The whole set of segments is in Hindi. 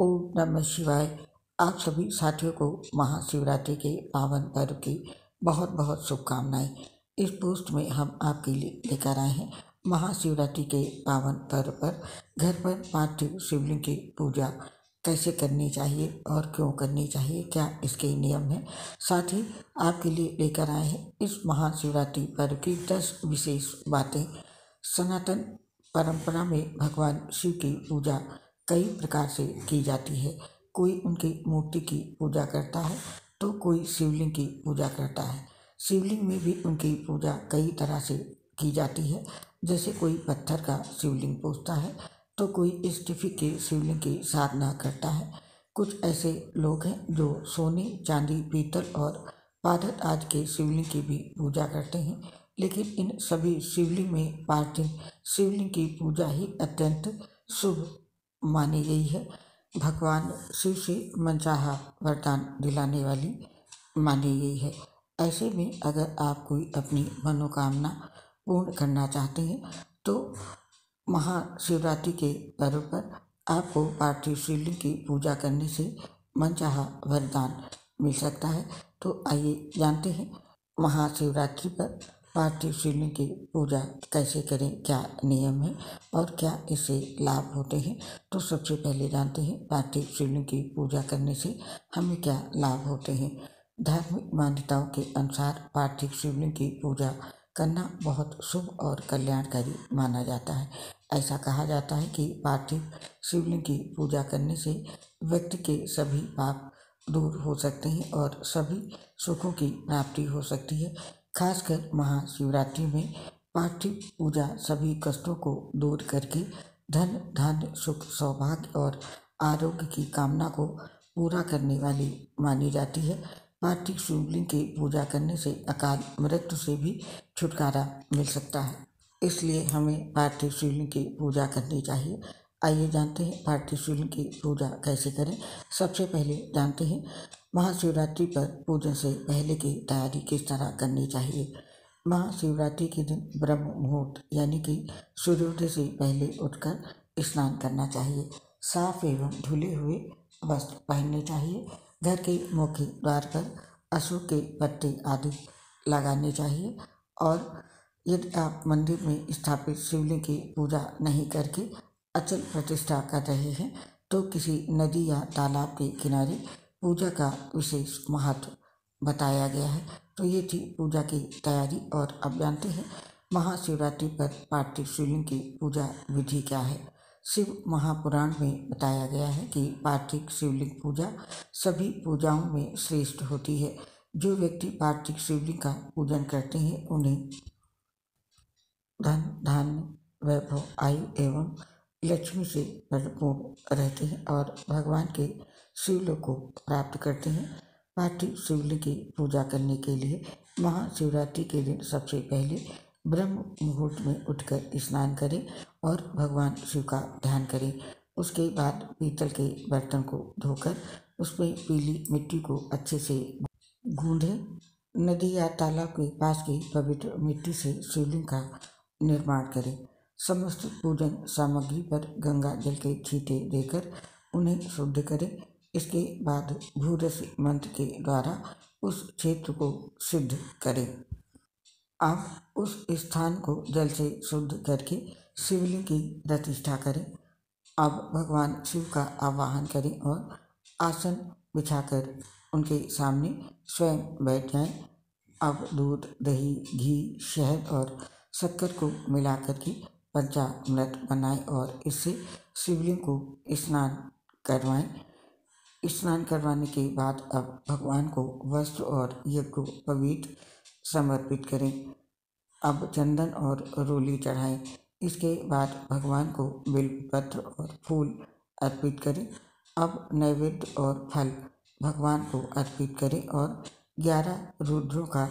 ओम नमः शिवाय। आप सभी साथियों को महाशिवरात्रि के पावन पर्व की बहुत बहुत शुभकामनाएं। इस पोस्ट में हम आपके लिए लेकर आए हैं महाशिवरात्रि के पावन पर्व पर घर पर पार्थिव शिवलिंग की पूजा कैसे करनी चाहिए और क्यों करनी चाहिए, क्या इसके नियम हैं। साथ ही आपके लिए लेकर आए हैं इस महाशिवरात्रि पर्व की 10 विशेष बातें। सनातन परंपरा में भगवान शिव की पूजा कई प्रकार से की जाती है। कोई उनकी मूर्ति की पूजा करता है तो कोई शिवलिंग की पूजा करता है। शिवलिंग में भी उनकी पूजा कई तरह से की जाती है। जैसे कोई पत्थर का शिवलिंग पूजता है तो कोई स्टिफिक के शिवलिंग की साधना करता है। कुछ ऐसे लोग हैं जो सोने, चांदी, पीतल और पारद आदि के शिवलिंग की भी पूजा करते हैं। लेकिन इन सभी शिवलिंग में पार्थिव शिवलिंग की पूजा ही अत्यंत शुभ मानी गई है। भगवान शिव से मनचाहा वरदान दिलाने वाली मानी गई है। ऐसे में अगर आप कोई अपनी मनोकामना पूर्ण करना चाहते हैं तो महाशिवरात्रि के पर्व पर आपको पार्थिव शिवलिंग की पूजा करने से मनचाहा वरदान मिल सकता है। तो आइए जानते हैं महाशिवरात्रि पर पार्थिव शिवलिंग की पूजा कैसे करें, क्या नियम है और क्या इससे लाभ होते हैं। तो सबसे पहले जानते हैं पार्थिव शिवलिंग की पूजा करने से हमें क्या लाभ होते हैं। धार्मिक मान्यताओं के अनुसार पार्थिव शिवलिंग की पूजा करना बहुत शुभ और कल्याणकारी माना जाता है। ऐसा कहा जाता है कि पार्थिव शिवलिंग की पूजा करने से व्यक्ति के सभी पाप दूर हो सकते हैं और सभी सुखों की प्राप्ति हो सकती है। खासकर महाशिवरात्रि में पार्थिव पूजा सभी कष्टों को दूर करके धन, धान्य, सुख, सौभाग्य और आरोग्य की कामना को पूरा करने वाली मानी जाती है। पार्थिव शिवलिंग की पूजा करने से अकाल मृत्यु से भी छुटकारा मिल सकता है, इसलिए हमें पार्थिव शिवलिंग की पूजा करनी चाहिए। आइए जानते हैं पार्थिव शिवलिंग की पूजा कैसे करें। सबसे पहले जानते हैं महाशिवरात्रि पर पूजन से पहले की तैयारी किस तरह करनी चाहिए। महाशिवरात्रि के दिन ब्रह्म मुहूर्त यानी कि सूर्योदय से पहले उठकर स्नान करना चाहिए। साफ एवं धुले हुए वस्त्र पहनने चाहिए। घर के मुख्य द्वार पर अशोक के पत्ते आदि लगाने चाहिए और यदि आप मंदिर में स्थापित शिवलिंग की पूजा नहीं करके अचल प्रतिष्ठा कर रहे हैं तो किसी नदी या तालाब के किनारे पूजा का विशेष महत्व बताया गया है। तो ये थी पूजा की तैयारी। और अब जानते हैं महाशिवरात्रि पर पार्थिव शिवलिंग की पूजा विधि क्या है। शिव महापुराण में बताया गया है कि पार्थिव शिवलिंग पूजा सभी पूजाओं में श्रेष्ठ होती है। जो व्यक्ति पार्थिव शिवलिंग का पूजन करते हैं उन्हें धन, धान्य, वैभव, आयु एवं लक्ष्मी से परिपूर्ण रहते हैं और भगवान के शिवलिंग को प्राप्त करते हैं। पार्थिव शिवलिंग की पूजा करने के लिए महाशिवरात्रि के दिन सबसे पहले ब्रह्म मुहूर्त में उठकर स्नान करें और भगवान शिव का ध्यान करें। उसके बाद पीतल के बर्तन को धोकर उसमें पीली मिट्टी को अच्छे से गूंधें। नदी या तालाब के पास की पवित्र मिट्टी से शिवलिंग का निर्माण करें। समस्त पूजन सामग्री पर गंगा जल के छींटे देकर उन्हें शुद्ध करें। इसके बाद भूरस मंत्र के द्वारा उस क्षेत्र को शुद्ध करें। आप उस स्थान को जल से शुद्ध करके शिवलिंग की प्रतिष्ठा करें। अब भगवान शिव का आवाहन करें और आसन बिछाकर उनके सामने स्वयं बैठ जाएं। अब दूध, दही, घी, शहद और शक्कर को मिलाकर के पंचामृत बनाएं और इससे शिवलिंग को स्नान करवाएं। स्नान करवाने के बाद अब भगवान को वस्त्र और यज्ञ को पवित्र समर्पित करें। अब चंदन और रोली चढ़ाएं। इसके बाद भगवान को बेलपत्र और फूल अर्पित करें। अब नैवेद्य और फल भगवान को अर्पित करें और 11 रुद्रों का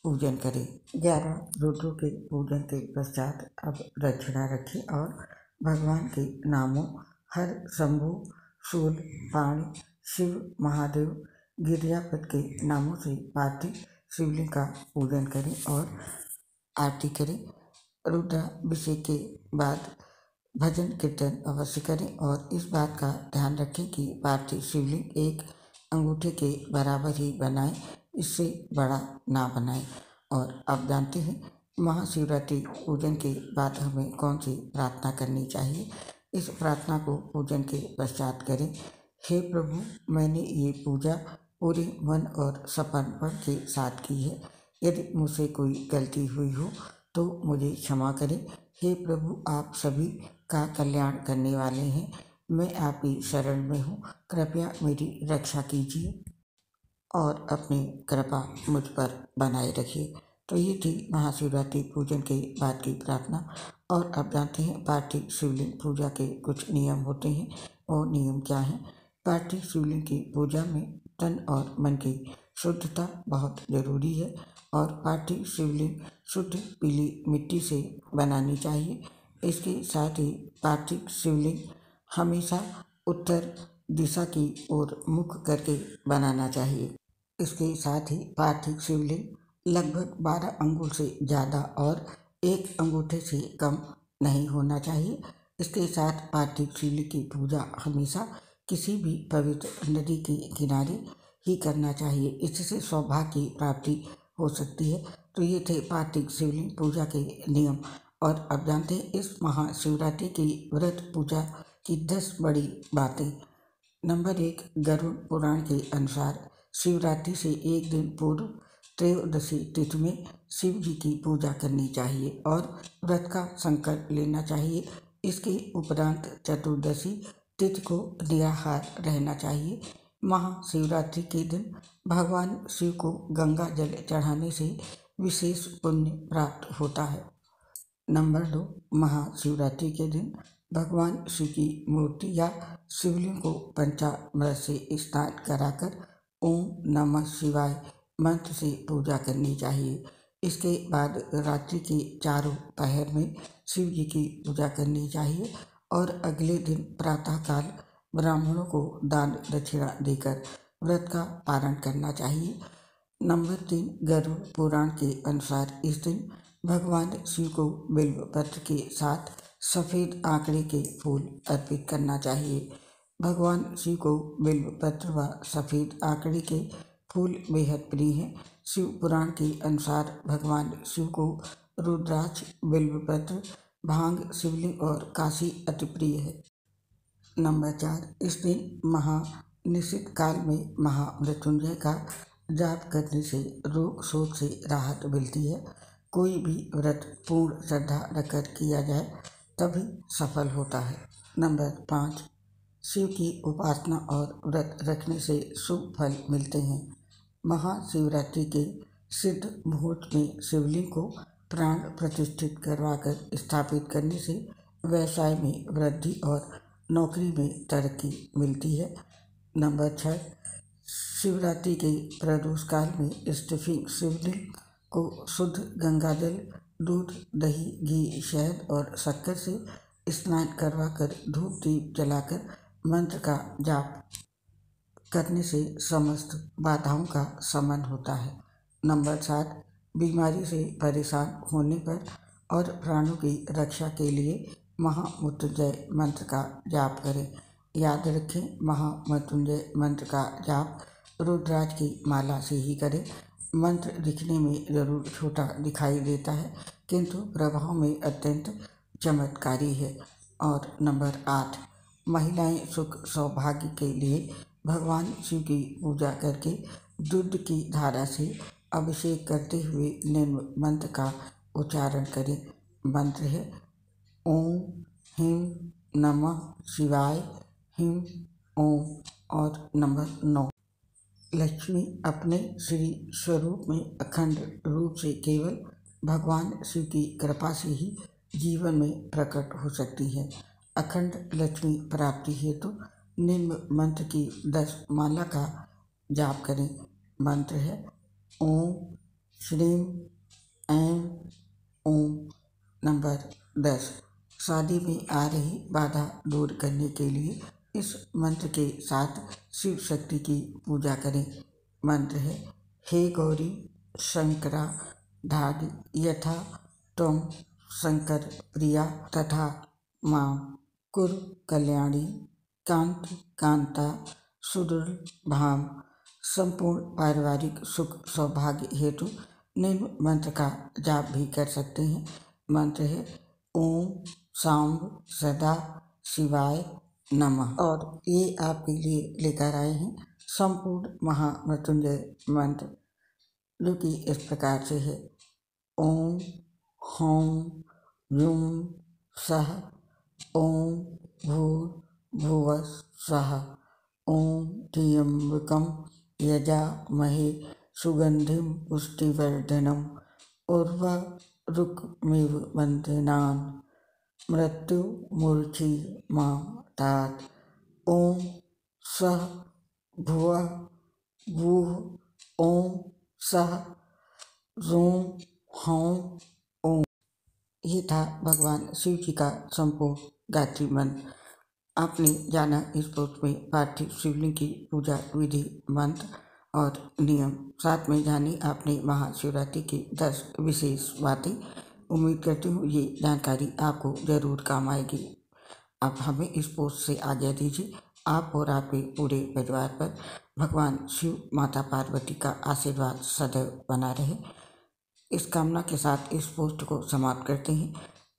पूजन करें। 11 रुद्रों के पूजन के पश्चात अब दक्षिणा रखें और भगवान के नामों हर, शंभु, शूल, पाणि, शिव, महादेव, गिरिजापति के नामों से पार्थिव शिवलिंग का पूजन करें और आरती करें। रुद्राभिषेक के बाद भजन कीर्तन अवश्य करें और इस बात का ध्यान रखें कि पार्थिव शिवलिंग एक अंगूठे के बराबर ही बनाएं, इससे बड़ा ना बनाएं। और आप जानते हैं महाशिवरात्रि पूजन के बाद हमें कौन सी प्रार्थना करनी चाहिए। इस प्रार्थना को पूजन के पश्चात करें। हे प्रभु, मैंने ये पूजा पूरे मन और समर्पण के साथ की है। यदि मुझसे कोई गलती हुई हो तो मुझे क्षमा करें। हे प्रभु, आप सभी का कल्याण करने वाले हैं। मैं आपकी शरण में हूँ, कृपया मेरी रक्षा कीजिए और अपनी कृपा मुझ पर बनाए रखिए। तो ये थी महाशिवरात्रि पूजन के बाद की प्रार्थना। और आप जानते हैं पार्थिव शिवलिंग पूजा के कुछ नियम होते हैं। वो नियम क्या हैं? पार्थिव शिवलिंग की पूजा में तन और मन की शुद्धता बहुत जरूरी है और पार्थिव शिवलिंग शुद्ध पीली मिट्टी से बनानी चाहिए। इसके साथ ही पार्थिव शिवलिंग हमेशा उत्तर दिशा की ओर मुख करके बनाना चाहिए। इसके साथ ही पार्थिव शिवलिंग लगभग 12 अंगुल से ज़्यादा और एक अंगूठे से कम नहीं होना चाहिए। इसके साथ पार्थिव शिवलिंग की पूजा हमेशा किसी भी पवित्र नदी के किनारे ही करना चाहिए। इससे सौभाग्य की प्राप्ति हो सकती है। तो ये थे पार्थिव शिवलिंग पूजा के नियम। और अब जानते हैं इस महाशिवरात्रि की व्रत पूजा की 10 बड़ी बातें। नंबर 1, गरुड़ पुराण के अनुसार शिवरात्रि से एक दिन पूर्व त्रयोदशी तिथि में शिव जी की पूजा करनी चाहिए और व्रत का संकल्प लेना चाहिए। इसके उपरांत चतुर्दशी तिथि को निराहार रहना चाहिए। महाशिवरात्रि के दिन भगवान शिव को गंगा जल चढ़ाने से विशेष पुण्य प्राप्त होता है। नंबर 2, महाशिवरात्रि के दिन भगवान शिव की मूर्ति या शिवलिंग को पंचामृत से स्नान कराकर ओम नमः शिवाय मंत्र से पूजा करनी चाहिए। इसके बाद रात्रि के चारों पहर में शिव जी की पूजा करनी चाहिए और अगले दिन प्रातःकाल ब्राह्मणों को दान दक्षिणा देकर व्रत का पारण करना चाहिए। नंबर 3, गरुड़ पुराण के अनुसार इस दिन भगवान शिव को बिल्व पत्र के साथ सफ़ेद आंकड़े के फूल अर्पित करना चाहिए। भगवान शिव को बिल्व पत्र व सफ़ेद आंकड़े के फूल बेहद प्रिय हैं। शिव पुराण के अनुसार भगवान शिव को रुद्राक्ष, बिल्व पत्र, भांग, शिवलिंग और काशी अति प्रिय है। नंबर 4, इस दिन महानिशित काल में महामृत्युंजय का जाप करने से रोग शोक से राहत मिलती है। कोई भी व्रत पूर्ण श्रद्धा रखकर किया जाए तभी सफल होता है। नंबर 5, शिव की उपासना और व्रत रखने से शुभ फल मिलते हैं। महाशिवरात्रि के सिद्ध मुहूर्त में शिवलिंग को प्राण प्रतिष्ठित करवाकर स्थापित करने से व्यवसाय में वृद्धि और नौकरी में तरक्की मिलती है। नंबर 6, शिवरात्रि के प्रदोष काल में स्टिफिंग शिवलिंग को शुद्ध गंगाजल, दूध, दही, घी, शहद और शक्कर से स्नान करवाकर धूप दीप जलाकर मंत्र का जाप करने से समस्त बाधाओं का शमन होता है। नंबर 7, बीमारी से परेशान होने पर और प्राणों की रक्षा के लिए महामृत्युंजय मंत्र का जाप करें। याद रखें, महामृत्युंजय मंत्र का जाप रुद्राक्ष की माला से ही करें। मंत्र लिखने में जरूर छोटा दिखाई देता है किंतु प्रभाव में अत्यंत चमत्कारी है। और नंबर 8, महिलाएं सुख सौभाग्य के लिए भगवान शिव की पूजा करके दूध की धारा से अभिषेक करते हुए निम्न मंत्र का उच्चारण करें। मंत्र है ओम ह्रीं नमः शिवाय ह्रीं ओम। और नंबर 9, लक्ष्मी अपने श्री स्वरूप में अखंड रूप से केवल भगवान शिव की कृपा से ही जीवन में प्रकट हो सकती है। अखंड लक्ष्मी प्राप्ति हेतु निम्न मंत्र की 10 माला का जाप करें। मंत्र है ओम श्रीं ऐं ओम। नंबर 10, शादी में आ रही बाधा दूर करने के लिए इस मंत्र के साथ शिव शक्ति की पूजा करें। मंत्र है हे गौरी शंकरा धागी यथा त्वं शंकर प्रिया तथा मां कुरु कल्याणी कांति कांता सुदृढ़ संपूर्ण पारिवारिक सुख सौभाग्य हेतु निम्न मंत्र का जाप भी कर सकते हैं। मंत्र है ओम सांब सदा शिवाय नमः। और ये आपके लिए लेकर आए हैं संपूर्ण महामृत्युंजय मंत्र, जो कि इस प्रकार से है। ओम हौं ह्यूं सः ओम भूर्भुवः स्वः ओम त्र्यंबकं यजामहे सुगंधिं पुष्टिवर्धनम् उर्वारुकमिव बन्धनान् मृत्युर्मुक्षीयमामृतात्। ओम स्वः भुवः भूः ओम सः ह्रूं हौं ओम। ये था भगवान शिव जी का संपूर्ण गायत्री मंत्र। आपने जाना इस पोस्ट में पार्थिव शिवलिंग की पूजा विधि, मंत्र और नियम। साथ में जानी आपने महाशिवरात्रि की 10 विशेष बातें। उम्मीद करती हूँ ये जानकारी आपको जरूर काम आएगी। आप हमें इस पोस्ट से आज्ञा दीजिए। आप और आपके पूरे परिवार पर भगवान शिव, माता पार्वती का आशीर्वाद सदैव बना रहे, इस कामना के साथ इस पोस्ट को समाप्त करते हैं।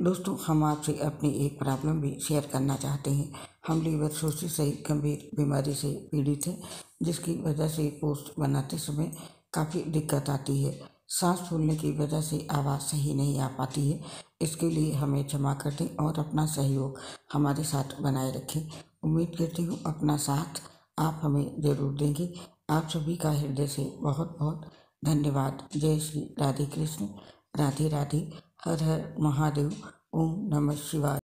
दोस्तों, हम आपसे अपनी एक प्रॉब्लम भी शेयर करना चाहते हैं। हम लीवर सिरोसिस से गंभीर बीमारी से पीड़ित हैं, जिसकी वजह से पोस्ट बनाते समय काफ़ी दिक्कत आती है। सांस फूलने की वजह से आवाज़ सही नहीं आ पाती है। इसके लिए हमें क्षमा कर दें और अपना सहयोग हमारे साथ बनाए रखें। उम्मीद करती हूँ अपना साथ आप हमें ज़रूर देंगे। आप सभी का हृदय से बहुत बहुत धन्यवाद। जय श्री राधे कृष्ण, राधे राधे, हर हर महादेव, ओम नमः शिवाय।